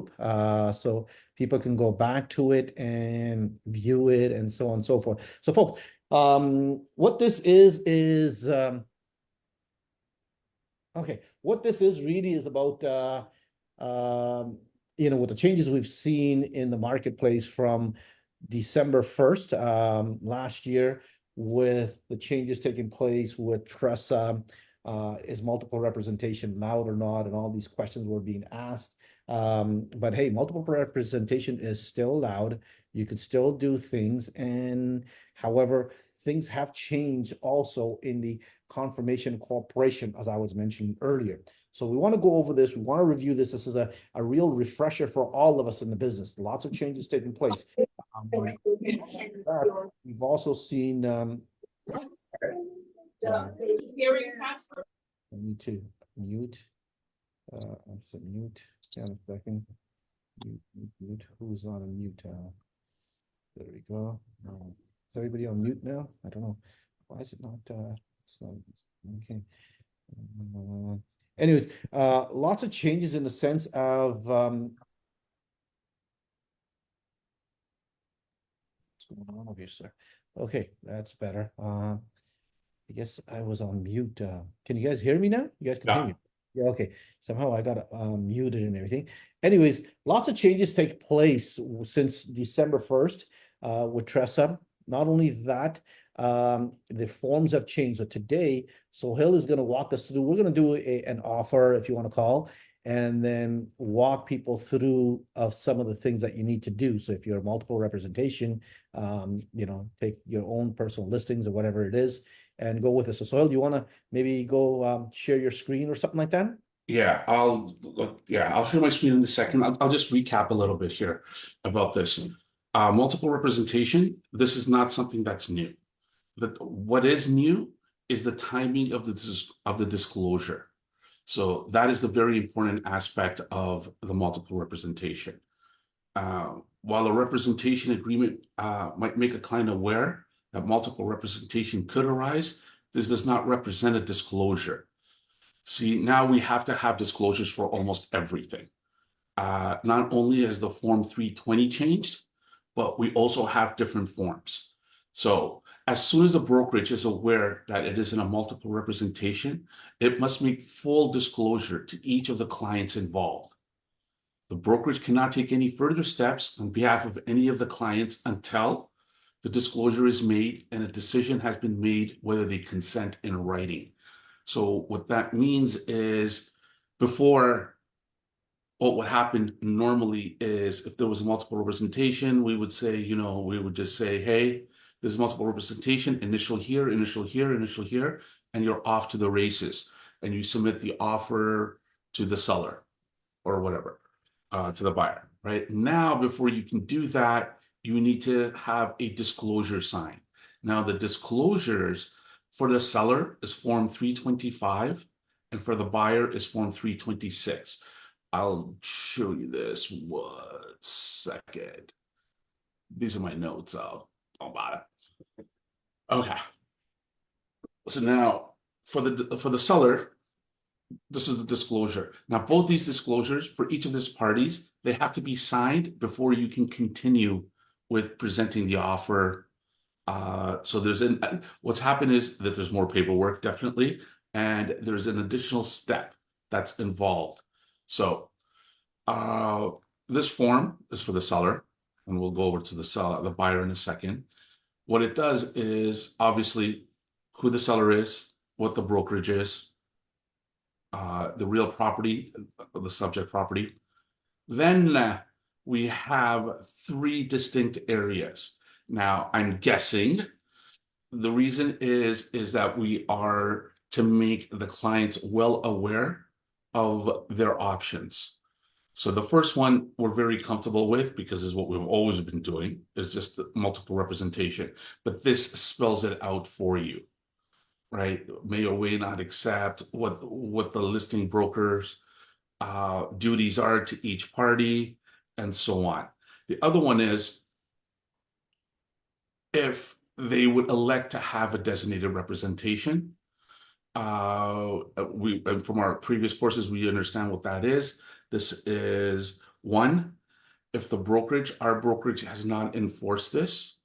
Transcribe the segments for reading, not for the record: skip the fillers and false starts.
group, so people can go back to it and view it and so on and so forth. So folks, what this is okay, what this is really is about with the changes we've seen in the marketplace from December 1st last year, with the changes taking place with TRESA, is multiple representation loud or not, and all these questions were being asked. But hey, multiple representation is still allowed. You can still do things, and however, things have changed also in the confirmation corporation, as I was mentioning earlier. So we want to go over this. We want to review this. This is a real refresher for all of us in the business. Lots of changes taking place. We've also seen I need to mute. Let's mute. Yeah, a second. Mute. Who's on a mute? There we go. Is everybody on mute now? I don't know. Why is it not? Okay. Anyways, lots of changes in the sense of what's going on over here, sir? Okay, that's better. I guess I was on mute. Can you guys hear me now? You guys can hear me? Yeah, okay. Somehow I got muted and everything. Anyways, lots of changes take place since December 1st with TRESA. Not only that, the forms have changed. So today, Sohail is going to walk us through. We're going to do an offer, if you want to call, and then walk people through of some of the things that you need to do. So if you're a multiple representation, take your own personal listings or whatever it is, and go with it. So Sohail, you want to maybe go share your screen or something like that? Yeah, I'll share my screen in a second. I'll just recap a little bit here about this. Multiple representation, this is not something that's new. What is new is the timing of the disclosure. So that is the very important aspect of the multiple representation. While a representation agreement might make a client aware that multiple representation could arise, this does not represent a disclosure. See, now we have to have disclosures for almost everything. Not only has the Form 320 changed, but we also have different forms. So as soon as the brokerage is aware that it is in a multiple representation, it must make full disclosure to each of the clients involved. The brokerage cannot take any further steps on behalf of any of the clients until the disclosure is made and a decision has been made whether they consent in writing. So what that means is, before, what happened normally is, if there was a multiple representation, we would say, we would just say, hey, there's multiple representation, initial here, initial here, initial here, and you're off to the races. And you submit the offer to the seller or whatever, to the buyer, right? Now, before you can do that, you need to have a disclosure sign. Now, the disclosures for the seller is Form 325, and for the buyer is Form 326. I'll show you this 1 second. These are my notes. Don't bother. Okay. So now, for the seller, this is the disclosure. Now, both these disclosures for each of these parties, they have to be signed before you can continue with presenting the offer. So what's happened is that there's more paperwork, definitely, and there's an additional step that's involved. So this form is for the seller, and we'll go over to the buyer in a second. What it does is, obviously, who the seller is, what the brokerage is, the real property, the subject property. Then we have 3 distinct areas. Now, I'm guessing the reason is that we are to make the clients well aware of their options. So the first one we're very comfortable with, because is what we've always been doing, is just the multiple representation. But this spells it out for you, right? May or may not accept what the listing broker's duties are to each party, and so on. The other one is, if they would elect to have a designated representation, from our previous courses, we understand what that is. This is One, if our brokerage has not enforced this,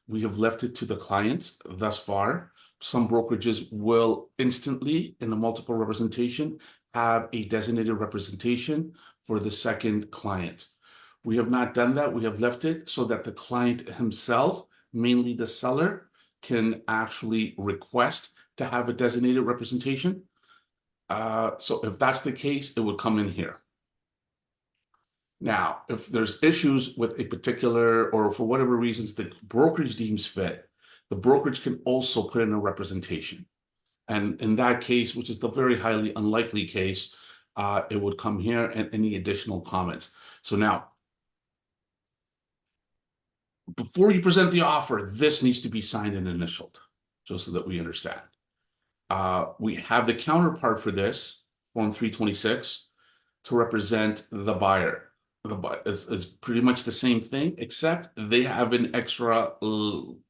we have left it to the clients thus far. Some brokerages will instantly, in a multiple representation, have a designated representation for the second client. We have not done that. We have left it so that the client himself, mainly the seller, can actually request to have a designated representation. So if that's the case, it would come in here. Now, if there's issues with a particular, or for whatever reasons the brokerage deems fit, the brokerage can also put in a representation. And in that case, which is the very highly unlikely case, it would come here and any additional comments. So now, before you present the offer, this needs to be signed and initialed, just so that we understand. We have the counterpart for this, Form 326, to represent the buyer. It's pretty much the same thing, except they have an extra little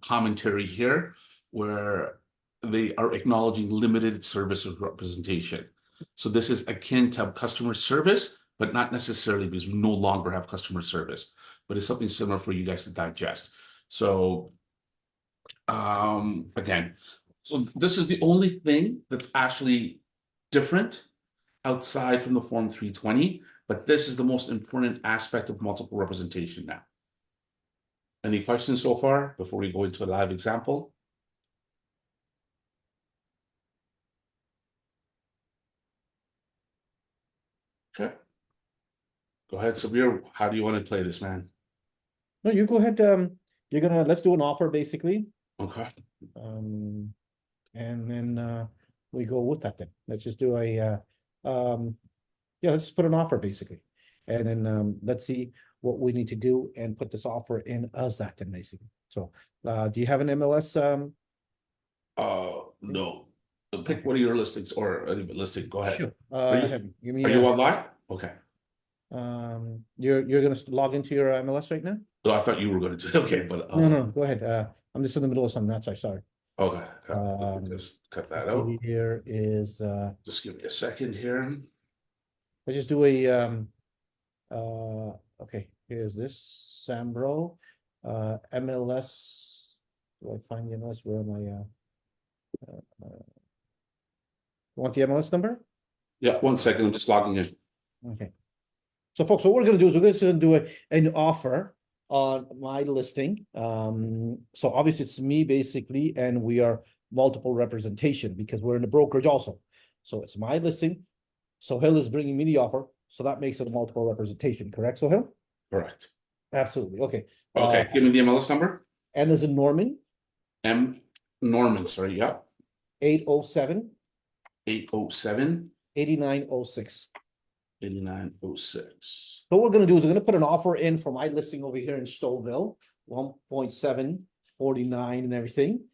commentary here where they are acknowledging limited services representation. So this is akin to customer service, but not necessarily, because we no longer have customer service, but it's something similar for you guys to digest. So again, so this is the only thing that's actually different outside from the Form 320, but this is the most important aspect of multiple representation now. Any questions so far before we go into a live example? Okay. Go ahead, Sabir. How do you want to play this, man? No, you go ahead. Let's do an offer basically. Okay. And then we go with that then. Let's just do let's just put an offer basically. And then let's see what we need to do and put this offer in as that then basically. So do you have an MLS? No. Pick one of your listings or any listing. Go ahead. Sure. Give me Are you online? Okay. You're gonna log into your MLS right now? So I thought you were going to do it. Okay, but No, go ahead. I'm just in the middle of something. That's why. Sorry. okay. Let me just cut that out. Here is Just give me a second here. let's just do a okay, here's this Sambro MLS. Do I find the MLS? Where am I want the MLS number? Yeah, 1 second. I'm just logging in. Okay. So folks, what we're gonna do is we're gonna do an offer on my listing. So obviously it's me basically, and we are multiple representation because we're in the brokerage also. So it's my listing. Sohail is bringing me the offer, so that makes it a multiple representation, correct, Sohail? Correct. Absolutely, okay. Okay, give me the MLS number. N as in Norman, Norman, sorry, yeah. 807 807 8906. 8906. So what we're gonna do is we're gonna put an offer in for my listing over here in Stouffville, 1.749 and everything.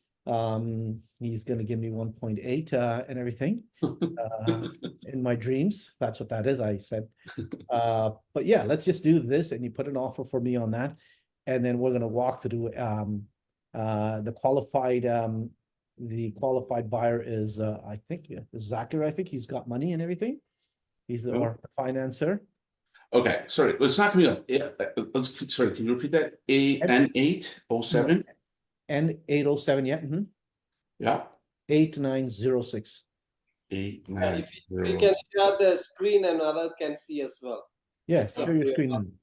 He's gonna give me 1.8 and everything. In my dreams, that's what that is, I said. But yeah, let's just do this and you put an offer for me on that. And then we're gonna walk through the qualified buyer is I think Zakir. I think he's got money and everything. He's our financer. Okay, sorry, it's not coming up. Sorry, can you repeat that? N807? N807, yeah. Yeah. 8906. 8906. If you can share the screen and others can see as well. Yes, share your screen.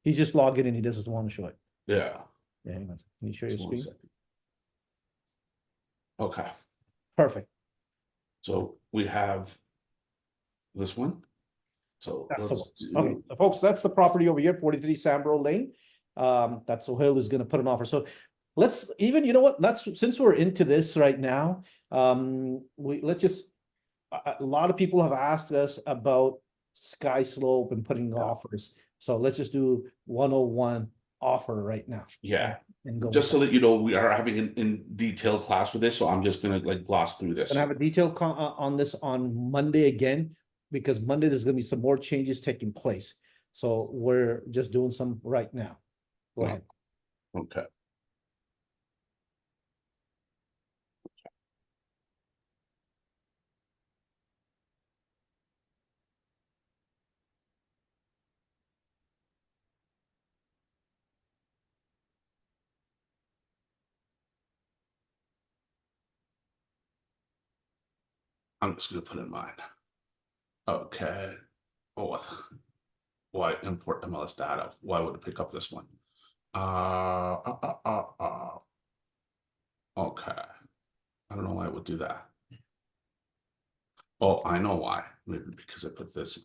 He's just logging in. He doesn't want to show it. Yeah. Yeah, hang on. Can you share your screen? Okay. Perfect. So we have this one. So That's let's okay, so folks, that's the property over here, 43 Sambro Lane. That Sohail is going to put an offer. So let's even, you know what? Since we're into this right now, let's just. A lot of people have asked us about Sky Slope and putting offers. So let's just do 101 offer right now. Yeah. And go just so that you know, we are having an in detail class for this, so I'm just gonna like gloss through this. Gonna have a detailed on this on Monday again, because Monday there's gonna be some more changes taking place. So we're just doing some right now. Go ahead. Okay. I'm just gonna put in mine. Okay. Oh, why import MLS data? Why would it pick up this one? Okay. I don't know why it would do that. Oh, I know why. Maybe because I put this.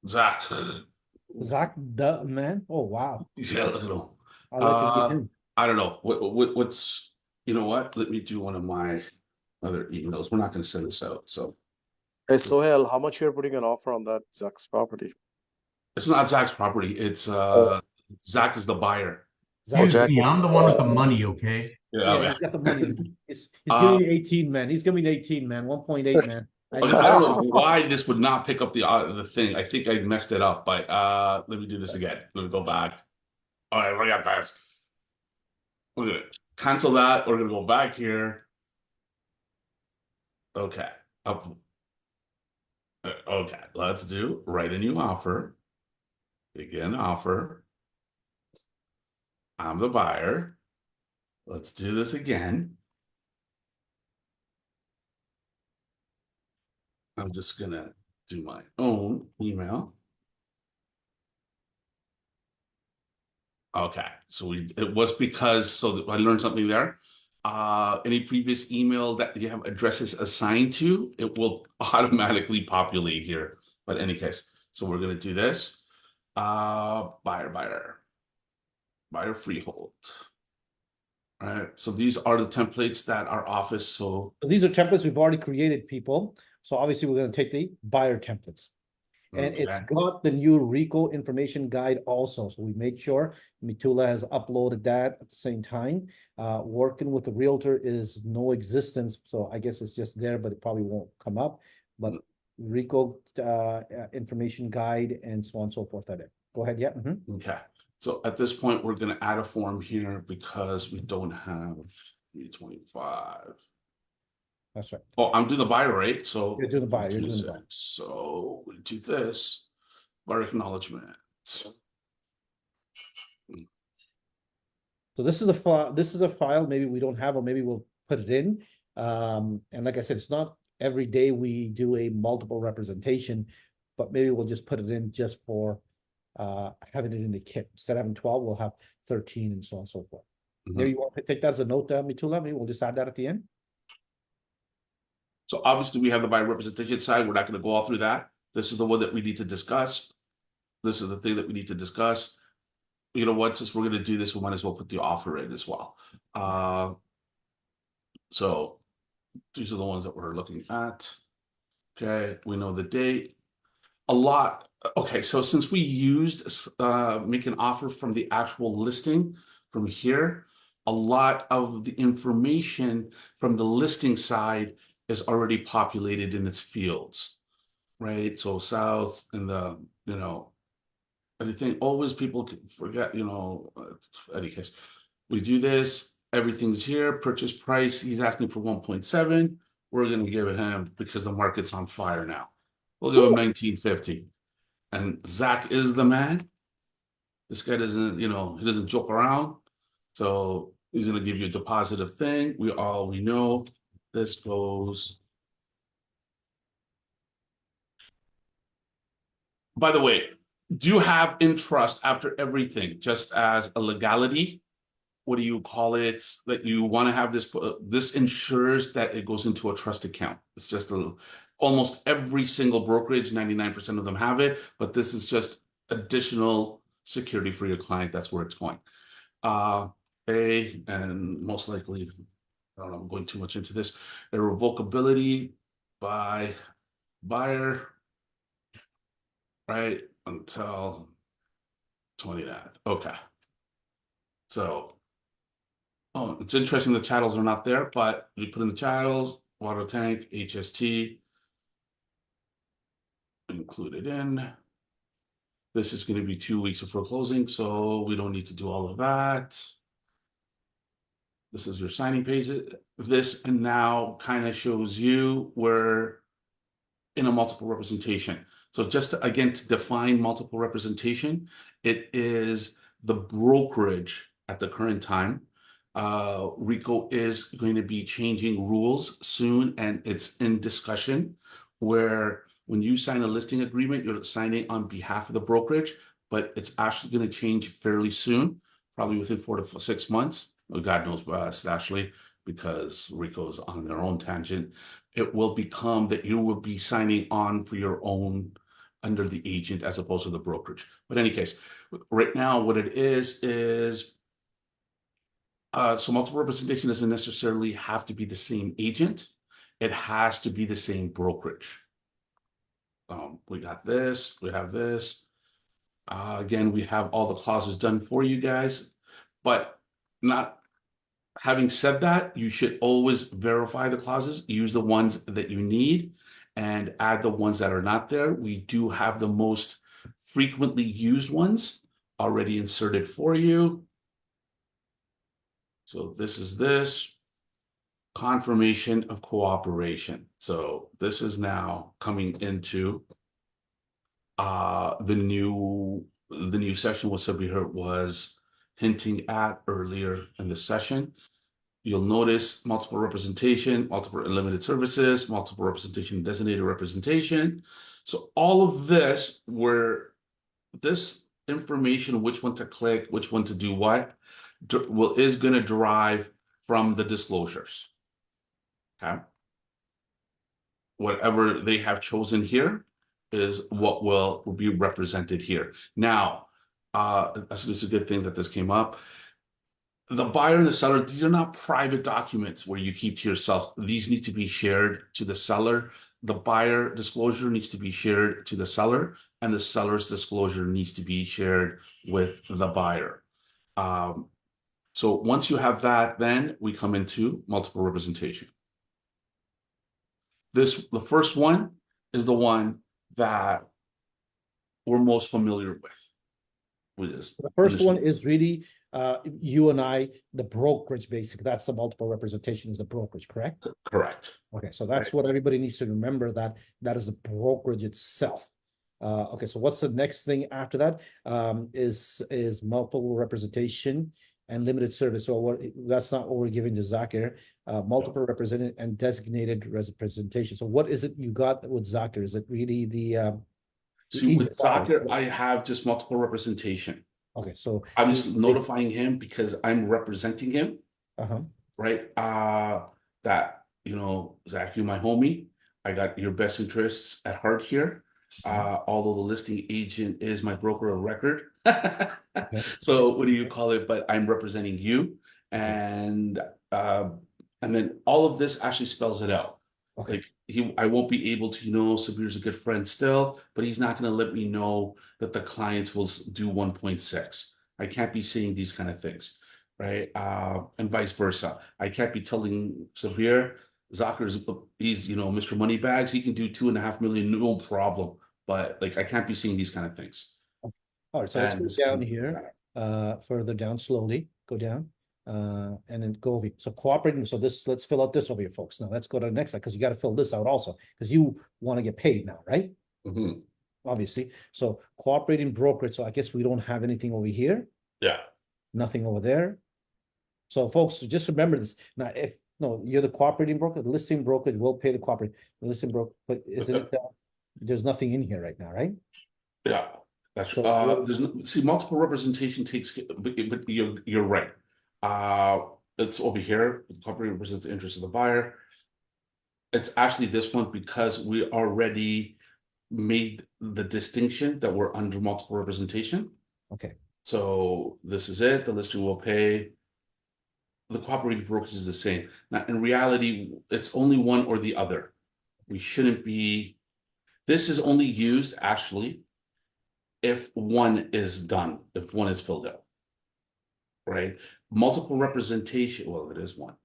Zach. Zach, the man. Oh wow, Yeah, look at him. I'd like to meet him. I don't know. What's, you know what? Let me do one of my other emails. We're not going to send this out. So Hey, Sohail, how much you're putting an offer on that Zach's property? it's not Zach's property. It's Zach is the buyer. Zach, Jack Excuse me, is- I'm the one with the money, okay? yeah, he's got the money. He's giving me 18, man. He's giving me 18, man. 1.8, man. I don't know why this would not pick up the thing. I think I messed it up, but let me do this again. Let me go back. All right, we got this. We're gonna cancel that. We're gonna go back here. Okay. Up. Okay, let's do write a new offer. Begin offer. I'm the buyer. Let's do this again. I'm just gonna do my own email. Okay, so it was because, so I learned something there. Any previous email that you have addresses assigned to, it will automatically populate here. But in any case, so we're gonna do this. Buyer freehold. All right, so these are the templates that our office, so So these are templates we've already created, people. So obviously we're going to take the buyer templates. And it's okay. got the new RICO information guide also. So we made sure Mitula has uploaded that at the same time. Working with the realtor is no existence. So I guess it's just there, but it probably won't come up. But RICO information guide and so on and so forth. Go ahead. Yeah. Okay, so at this point, we're gonna add a form here because we don't have 325. That's right. Oh, I'm doing the buyer rate, so. You're doing the buyer, you're doing the 26. buyer. So we do this, buyer acknowledgement. So this is a file. This is a file. Maybe we don't have, or maybe we'll put it in. And like I said, it's not every day we do a multiple representation, but maybe we'll just put it in just for having it in the kit. Instead of having 12, we'll have 13 and so on and so forth. Mhm. Maybe you want to take that as a note, Mitula. Maybe we'll just add that at the end. So obviously, we have the buyer representation side. We're not gonna go all through that. This is the one that we need to discuss. This is the thing that we need to discuss. You know what, since we're gonna do this, we might as well put the offer in as well. So these are the ones that we're looking at. Okay, we know the date. Okay, so since we used make an offer from the actual listing from here, a lot of the information from the listing side is already populated in its fields, right? So south and the, you know, anything, always people can forget, you know, any case, we do this, everything's here, purchase price, he's asking for 1.7, we're gonna give it him because the market's on fire now. We'll give him 1950. And Zach is the man. This guy doesn't, you know, he doesn't joke around. So he's gonna give you a deposit of thing. We know this goes. By the way, do you have in trust after everything, just as a legality? What do you call it? That you want to have this, this ensures that it goes into a trust account. It's just almost every single brokerage, 99% of them have it, but this is just additional security for your client. That's where it's going. And most likely, I don't know, I'm going too much into this, irrevocability by buyer, right, until 29th. Okay. So, oh, it's interesting the chattels are not there, but we put in the chattels, water tank, HST, included in. This is going to be 2 weeks before closing, so we don't need to do all of that. This is your signing page. This and now kind of shows you we're in a multiple representation. So just to, again, to define multiple representation, it is the brokerage at the current time Rico is going to be changing rules soon, and it's in discussion where when you sign a listing agreement, you're signing on behalf of the brokerage, but it's actually going to change fairly soon, probably within 4 to 6 months. Well, God knows best, actually, because Rico's on their own tangent. It will become that you will be signing on for your own under the agent as opposed to the brokerage. But in any case, right now, what it is so multiple representation doesn't necessarily have to be the same agent. It has to be the same brokerage. We got this, we have this. Again, we have all the clauses done for you guys, but not having said that, you should always verify the clauses, use the ones that you need, and add the ones that are not there. We do have the most frequently used ones already inserted for you. So this is this confirmation of cooperation. So this is now coming into the new section what Sabir was hinting at earlier in the session. You'll notice multiple representation, multiple limited services, multiple representation, designated representation. So all of this, where this information, which one to click, which one to do what, is going to derive from the disclosures. Okay. Whatever they have chosen here is what will be represented here. Now, this is a good thing that this came up. The buyer and the seller, these are not private documents where you keep to yourself. These need to be shared to the seller. The buyer disclosure needs to be shared to the seller, and the seller's disclosure needs to be shared with the buyer. So once you have that, then we come into multiple representation. The first one is the one that we're most familiar with this. The first one is really you and I, the brokerage, basically. That's the multiple representation is the brokerage, correct? Correct. Okay, so that's what everybody needs to remember, that is the brokerage itself. Okay, so what's the next thing after that? Is multiple representation and limited service. So that's not what we're giving to Zakir. Multiple represented and designated representation. So what is it you got with Zakir? Is it really the See, with Zakir, I have just multiple representation. Okay, so I'm just notifying him because I'm representing him. Uh-huh. Right? That, Zach, you my homie. I got your best interests at heart here. Although the listing agent is my broker of record. So what do you call it? But I'm representing you. And then all of this actually spells it out. Okay. Like I won't be able to, Sabir's a good friend still, but he's not going to let me know that the clients will do 1.6. I can't be saying these kind of things, right? And vice versa. I can't be telling Sabir, he's, Mr. Moneybags, he can do 2.5 million, no problem. But like, I can't be saying these kind of things. All right, so let's go down here, further down slowly, go down. And then go over. So cooperating. So let's fill out this over here, folks. Now let's go to the next slide because you got to fill this out also because you want to get paid now, right? Mm-hmm. Obviously. So cooperating brokerage. So I guess we don't have anything over here. Yeah. Nothing over there. So folks, just remember this. Now, you're the cooperating broker, the listing brokerage will pay the cooperating. The listing broker, but isn't it? There's nothing in here right now, right? Yeah. That's multiple representation takes, but you're right. It's over here. The corporate represents the interest of the buyer. It's actually this one because we already made the distinction that we're under multiple representation. Okay. So this is it. The listing will pay. The cooperative brokerage is the same. Now, in reality, it's only one or the other. We shouldn't be. This is only used actually if one is done, if one is filled out. Right? Multiple representation, well, it is one.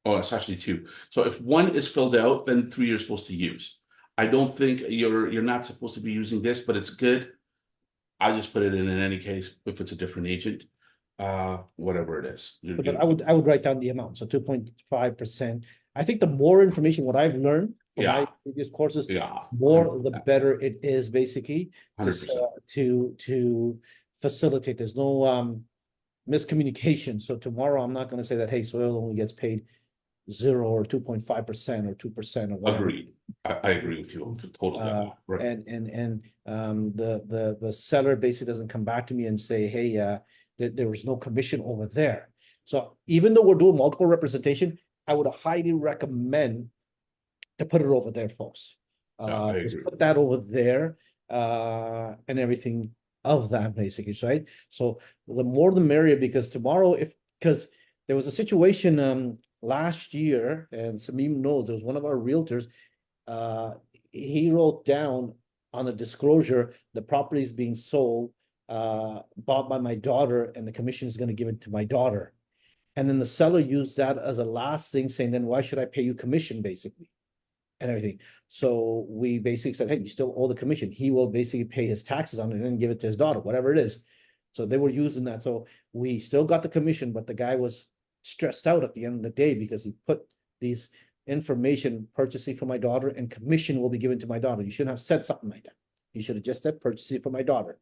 Oh, it's actually two. So if one is filled out, then 3 you're supposed to use. I don't think you're not supposed to be using this, but it's good. I just put it in any case if it's a different agent, whatever it is. But I would write down the amount. So 2.5%. I think the more information, what I've learned from my previous courses, more the better it is basically to facilitate. There's no miscommunication. So tomorrow, I'm not gonna say that, hey, Soil only gets paid 0 or 2.5% or 2% or whatever. Agreed. I agree with you totally. on that. Right. And the seller basically doesn't come back to me and say, hey, there was no commission over there. So even though we're doing multiple representation, I would highly recommend to put it over there, folks. Yeah, I Just agree. put that over there, and everything of that basically, right? So the more the merrier, because tomorrow, because there was a situation, last year, and Samim knows, there was one of our realtors, he wrote down on the disclosure, the property is being sold, bought by my daughter, and the commission is gonna give it to my daughter. And then the seller used that as a last thing, saying, then why should I pay you commission, basically? And everything. So we basically said, hey, you still owe the commission. He will basically pay his taxes on it and then give it to his daughter, whatever it is. So they were using that. So we still got the commission, but the guy was stressed out at the end of the day because he put these information, purchasing for my daughter and commission will be given to my daughter. You shouldn't have said something like that. You should have just said purchasing for my daughter.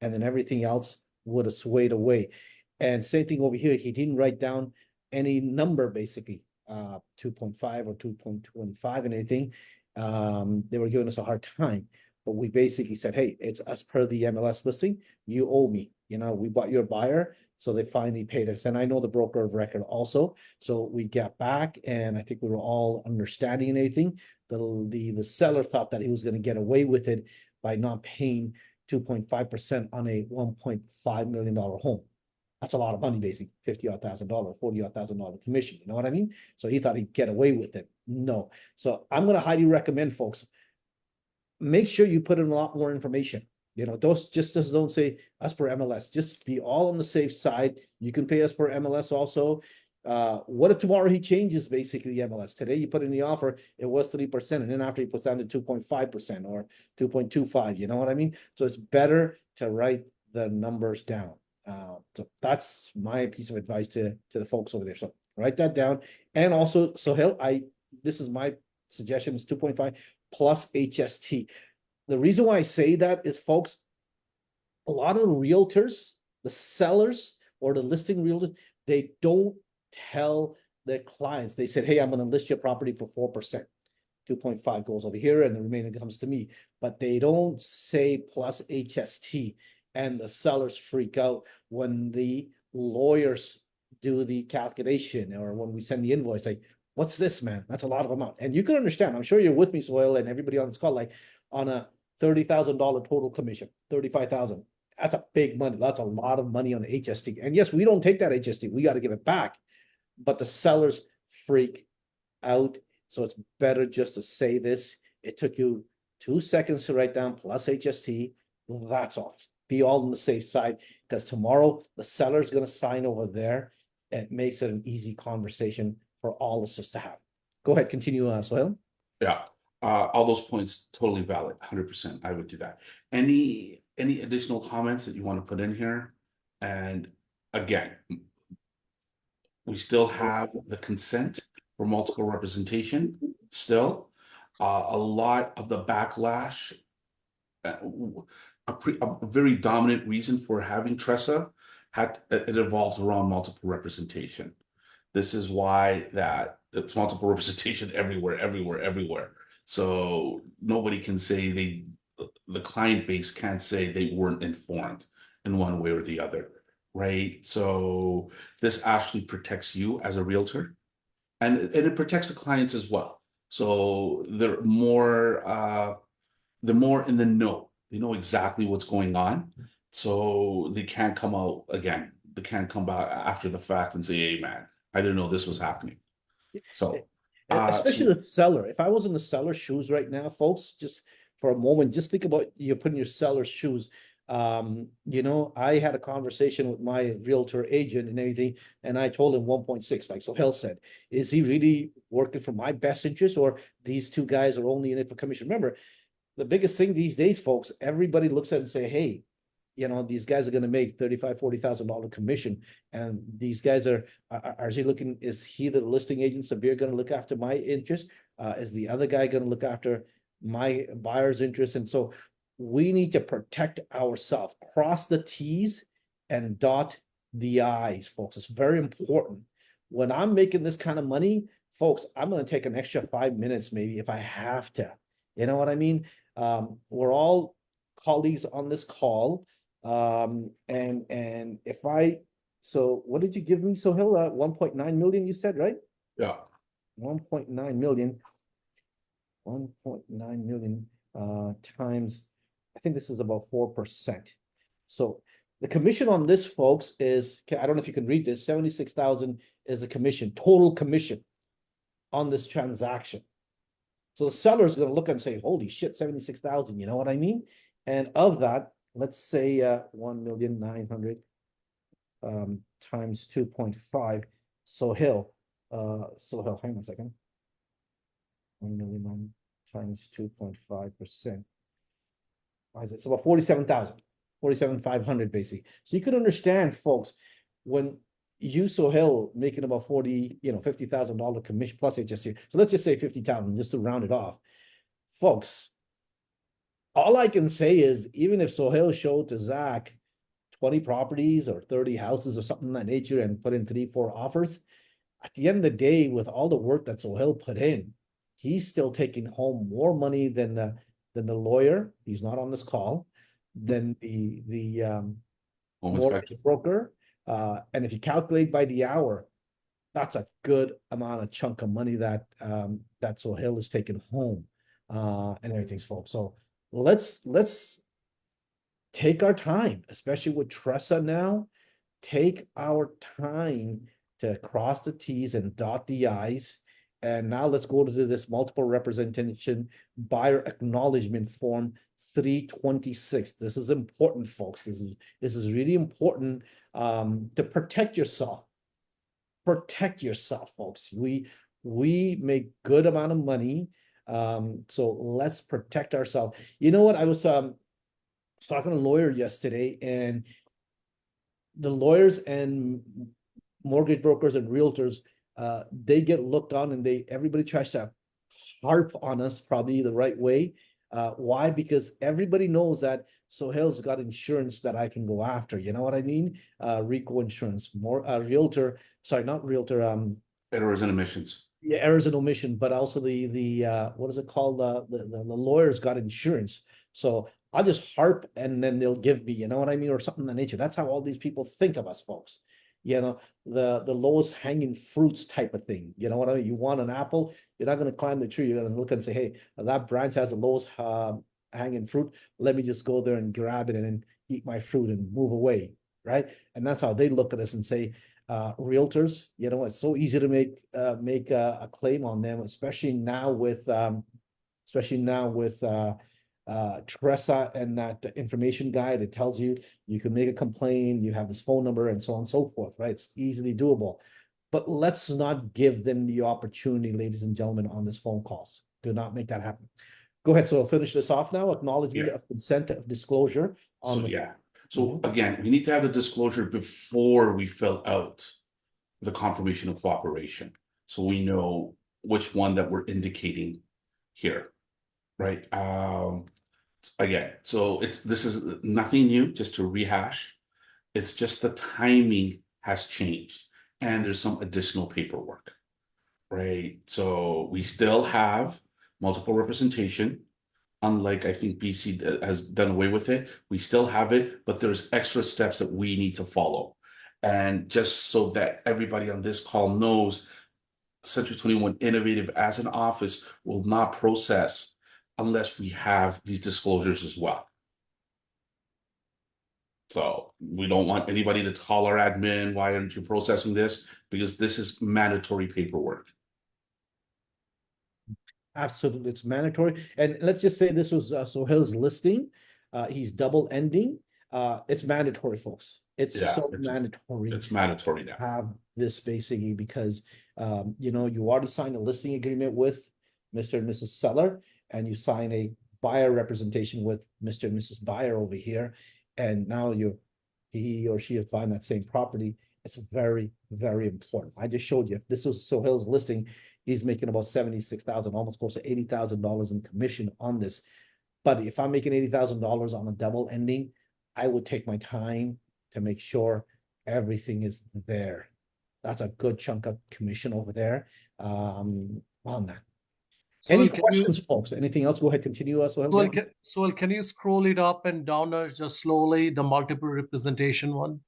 And then everything else would have swayed away. And same thing over here, he didn't write down any number, basically, 2.5 or 2.25 and anything. They were giving us a hard time, but we basically said, hey, it's as per the MLS listing, you owe me, we bought your buyer. So they finally paid us. And I know the broker of record also. So we got back and I think we were all understanding and everything. The seller thought that he was going to get away with it by not paying 2.5% on a $1.5 million home. That's a lot of money, basically, $50,000, $40,000 commission. You know what I mean? So he thought he'd get away with it. No. So I'm going to highly recommend, folks, make sure you put in a lot more information. Don't say as per MLS. Just be all on the safe side. You can pay as per MLS also. What if tomorrow he changes basically the MLS? Today you put in the offer, it was 3%, and then after he puts down to 2.5% or 2.25. You know what I mean? So it's better to write the numbers down. So that's my piece of advice to the folks over there. So write that down. And also, Sohail, this is my suggestion, is 2.5 plus HST. The reason why I say that is, folks, a lot of the realtors, the sellers or the listing realtors, they don't tell their clients. They said, hey, I'm going to list your property for 4%. 2.5 goes over here and the remaining comes to me. But they don't say plus HST. And the sellers freak out when the lawyers do the calculation or when we send the invoice, like, what's this, man? That's a lot of amount. And you can understand, I'm sure you're with me, Soil, and everybody on this call, like on a $30,000 total commission, 35,000. That's a big money. That's a lot of money on HST. And yes, we don't take that HST. We got to give it back. But the sellers freak out. So it's better just to say this. It took you 2 seconds to write down plus HST. That's all. Be all on the safe side, because tomorrow the seller's going to sign over there. It makes it an easy conversation for all of us to have. Go ahead, continue, Sohail. Yeah, all those points totally valid, 100%. I would do that. Any additional comments that you want to put in here? And again, we still have the consent for multiple representation still. A lot of the backlash, a very dominant reason for having TRESA it evolved around multiple representation. This is why that it's multiple representation everywhere. So nobody can say the client base can't say they weren't informed in one way or the other, right? So this actually protects you as a realtor, and it protects the clients as well. So they're more in the know. They know exactly what's going on, so they can't come out again. They can't come back after the fact and say, "Hey, man, I didn't know this was happening." So, especially the seller. If I was in the seller's shoes right now, folks, just for a moment, just think about you putting your seller's shoes. I had a conversation with my realtor agent and everything, and I told him 1.6, like Sohail said. Is he really working for my best interest, or these two guys are only in it for commission? Remember, the biggest thing these days, folks, everybody looks at it and say, hey, these guys are going to make $35,000, $40,000 commission. And these guys is he the listing agent, Sabir, going to look after my interest? Is the other guy going to look after my buyer's interest? And so we need to protect ourselves, cross the T's and dot the eyes, folks. It's very important. When I'm making this kind of money, folks, I'm gonna take an extra 5 minutes maybe if I have to. You know what I mean? We're all colleagues on this call. And if so what did you give me, Sohail? 1.9 million, you said, right? Yeah. 1.9 million. 1.9 million times, I think this is about 4%. So the commission on this, folks, is, I don't know if you can read this, 76,000 is the commission, total commission on this transaction. So the seller is gonna look and say, holy shit, 76,000, you know what I mean? And of that, let's say 1,900,000 times 2.5. Sohail, hang on a second. 1 million times 2.5%. Why is it? It's about 47,000, 47,500 basically. So you can understand, folks, when you, Sohail, making about $50,000 commission plus HST. So let's just say 50,000 just to round it off. Folks, all I can say is, even if Sohail showed to Zach 20 properties or 30 houses or something of that nature and put in 3-4 offers, at the end of the day, with all the work that Sohail put in, he's still taking home more money than the lawyer. He's not on this call. Than the Home mortgage inspector. broker. And if you calculate by the hour, that's a good amount of chunk of money that that Sohail is taking home, and everything's full. So let's take our time, especially with Tressa now. Take our time to cross the T's and dot the I's. And now let's go to this multiple representation buyer acknowledgement form 326. This is important, folks. This is really important to protect yourself. Protect yourself, folks. We make good amount of money. So let's protect ourselves. You know what? I was talking to a lawyer yesterday, and the lawyers and mortgage brokers and realtors, they get looked on, and everybody tries to harp on us probably the right way. Why? Because everybody knows that Sohail's got insurance that I can go after. You know what I mean? RICO insurance, realtor, sorry, not realtor. Errors and omissions. Yeah, errors and omission, but also the what is it called? The lawyers got insurance. So I'll just harp and then they'll give me, you know what I mean, or something of that nature. That's how all these people think of us, folks. You know, the lowest hanging fruits type of thing. You know what I mean? You want an apple, you're not going to climb the tree. You're going to look and say, hey, that branch has the lowest hanging fruit. Let me just go there and grab it and then eat my fruit and move away, right? And that's how they look at us and say, realtors, you know, it's so easy to make a claim on them, especially now with Tressa and that information guide. It tells you can make a complaint, you have this phone number and so on and so forth, right? It's easily doable. But let's not give them the opportunity, ladies and gentlemen, on this phone calls. Do not make that happen. Go ahead. So I'll finish this off now. Acknowledgement of consent of disclosure on So the yeah. So again, we need to have the disclosure before we fill out the confirmation of cooperation. So we know which one that we're indicating here, right? Again, so this is nothing new, just to rehash. It's just the timing has changed and there's some additional paperwork, right? So we still have multiple representation. Unlike, I think BC has done away with it, we still have it, but there's extra steps that we need to follow. And just so that everybody on this call knows, Century 21 Innovative as an office will not process unless we have these disclosures as well. So we don't want anybody to call our admin, why aren't you processing this? Because this is mandatory paperwork. Absolutely, it's mandatory. And let's just say this was Sohail's listing. He's double ending. It's mandatory, folks. It's mandatory. It's mandatory now. Have this basically because you know, you already signed a listing agreement with Mr. and Mrs. Seller, and you sign a buyer representation with Mr. and Mrs. Buyer over here, and now he or she have found that same property. It's very, very important. I just showed you. If this was Sohail's listing, he's making about 76,000, almost close to $80,000 in commission on this. But if I'm making $80,000 on a double ending, I would take my time to make sure everything is there. That's a good chunk of commission over there, on that. Any Can you, questions, folks? Anything else? Go ahead, continue, Sohail. Can you scroll it up and down just slowly, the multiple representation one?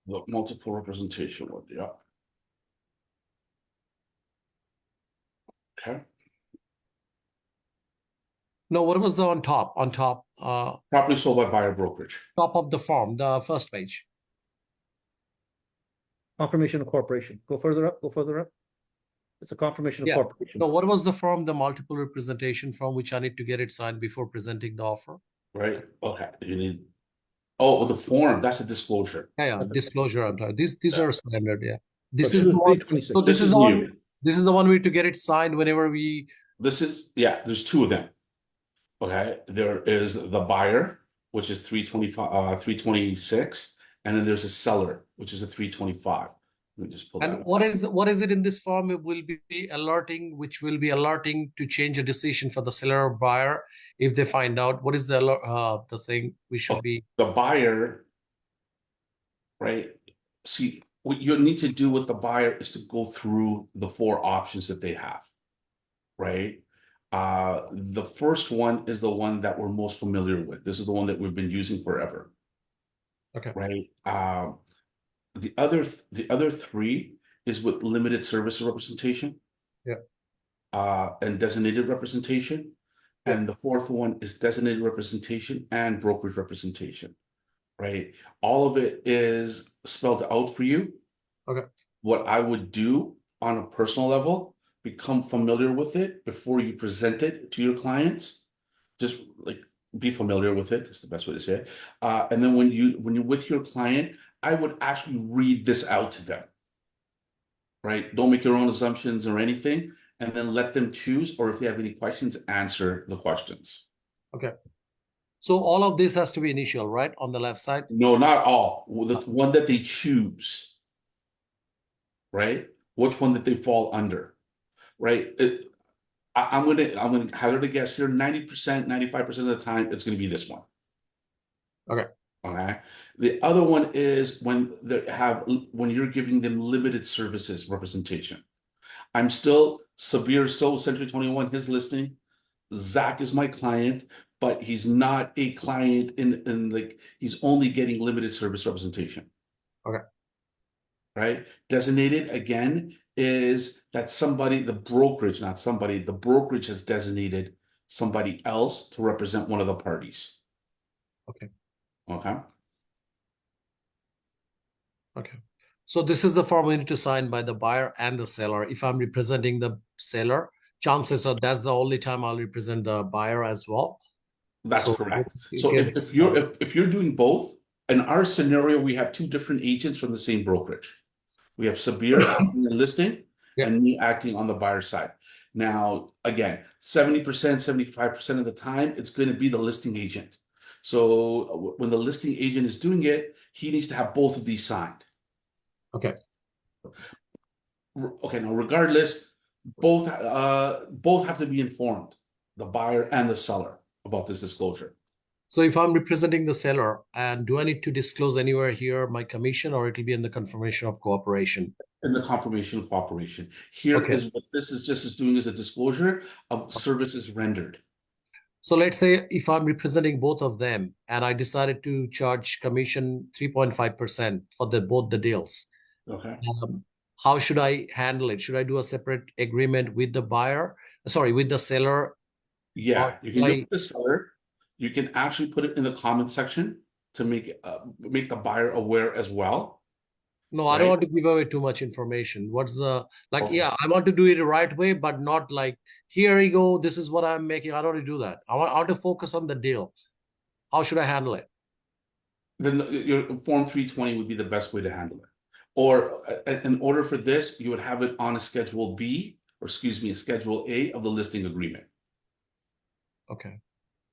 The multiple representation one, yeah. Okay. No, what was the on top, Properly sold by buyer brokerage. top of the form, the first page? Confirmation of corporation. Go further up, go further up. It's a confirmation of Yeah. corporation. No, what was the form, the multiple representation from which I need to get it signed before presenting the offer? Right, okay, you need, oh, the form, that's a disclosure. Yeah, That's it. disclosure. These Yeah. are standard, yeah. This So is the one, 326. so This is the one, new. this is the one we need to get it signed whenever we, This is, yeah, there's two of them. Okay, there is the buyer, which is 325, 326, and then there's a seller, which is a 325. Let me just pull that and up. what is it in this form? It will be alerting, which will be alerting to change a decision for the seller or buyer if they find out. What is the thing we should be? The buyer, right? See, what you need to do with the buyer is to go through the four options that they have, right? The first one is the one that we're most familiar with. This is the one that we've been using forever. Okay. Right? The other three is with limited service representation. Yeah. And designated representation. Yeah. And the fourth one is designated representation and brokerage representation. Right? All of it is spelled out for you. Okay. What I would do on a personal level, become familiar with it before you present it to your clients. Just like be familiar with it. That's the best way to say it. And then when you're with your client, I would actually read this out to them. Right? Don't make your own assumptions or anything, and then let them choose, or if they have any questions, answer the questions. Okay. So all of this has to be initial, right? On the left side? No, not all. The one that they choose. Right? Which one that they fall under. Right? I'm gonna hazard a guess here. 90%, 95% of the time, it's gonna be this one. Okay. Okay. The other one is when you're giving them limited services representation. Sabir is still Century 21, his listing. Zach is my client, but he's not a client in like he's only getting limited service representation. Okay. Right? Designated again is that the brokerage has designated somebody else to represent one of the parties. Okay. Okay. Okay. So this is the form we need to sign by the buyer and the seller. If I'm representing the seller, chances are that's the only time I'll represent the buyer as well. That's So correct. you So get- if you're doing both, in our scenario, we have two different agents from the same brokerage. We have Sabir acting on listing Yeah. and me acting on the buyer side. Now, again, 70%, 75% of the time, it's going to be the listing agent. So when the listing agent is doing it, he needs to have both of these signed. Okay. Okay, now regardless, both have to be informed, the buyer and the seller, about this disclosure. So if I'm representing the seller, and do I need to disclose anywhere here my commission, or it'll be in the confirmation of cooperation? In the confirmation of cooperation. Here is Okay. what this is just as doing as a disclosure of services rendered. So let's say if I'm representing both of them and I decided to charge commission 3.5% for both the deals, Okay. how should I handle it? Should I do a separate agreement with the buyer? Sorry, with the seller? Yeah, you can do it Like- with the seller. You can actually put it in the comment section to make the buyer aware as well. No, I don't Right. want to give away too much information. What's the Okay. Yeah, I want to do it the right way, but not like, here you go, this is what I'm making. I don't want to do that. I want to focus on the deal. How should I handle it? Then your form 320 would be the best way to handle it. Or in order for this, you would have it on a Schedule B, or excuse me, a Schedule A of the listing agreement. Okay.